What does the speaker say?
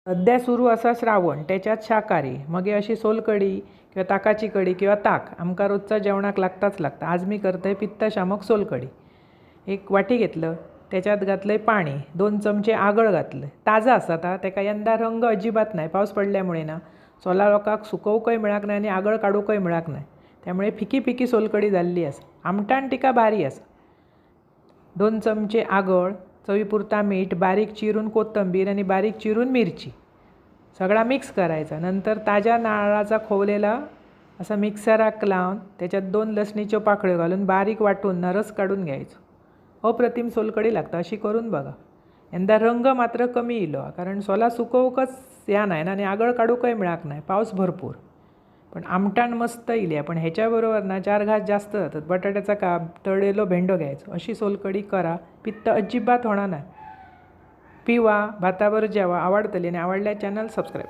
सध्या सुरू असा श्रावण, त्याच्यात शाकाहारी, मग अशी सोलकढी किंवा ताकाची कढी किंवा ताक आमका रोजचा जेवणाक लागताच लागता। आज मी करतोय पित्तशामक सोलकढी। एक वाटी घेतलं, त्याच्यात घातलंय पाणी, 2 चमचे आगळ घातलं, ताजा असता त्याका यंदा रंग अजिबात नाही, पाऊस पडल्यामुळे ना सोला लोकांक सुकवूकय मिळाक नाही आणि आगळ काढूकय मिळाक नाही, त्यामुळे फिकी फिकी सोलकढी जाल्ली असा। आमटाण टिका भारी असा। 2 चमचे आगळ, चवीपुरता मीठ, बारीक चिरून कोथिंबीर आणि बारीक चिरून मिरची सगळा मिक्स करायचा। नंतर ताज्या नारळाचा खोवलेला असा मिक्सराक लावून त्याच्यात 2 लसणीच्या पाकळ्या घालून बारीक वाटून रस काढून घ्यायचो। अप्रतिम सोलकढी लागता, अशी करून बघा। यंदा रंग मात्र कमी इलो, कारण सोला सुकवूकच या नाही ना आणि आगळ काढूकय मिळाक नाही, पाऊस भरपूर। पण आमटाण मस्त इल्या, पण ह्याच्याबरोबर ना 4 घास जास्त जातात। बटाट्याचा काप, तळलेलो भेंडो घ्यायचो, अशी सोलकढी करा, पित्त अजिबात होणार नाही। पिवा, भातावर जेवा, आवडतली आणि आवडल्या चॅनल सबस्क्राईब।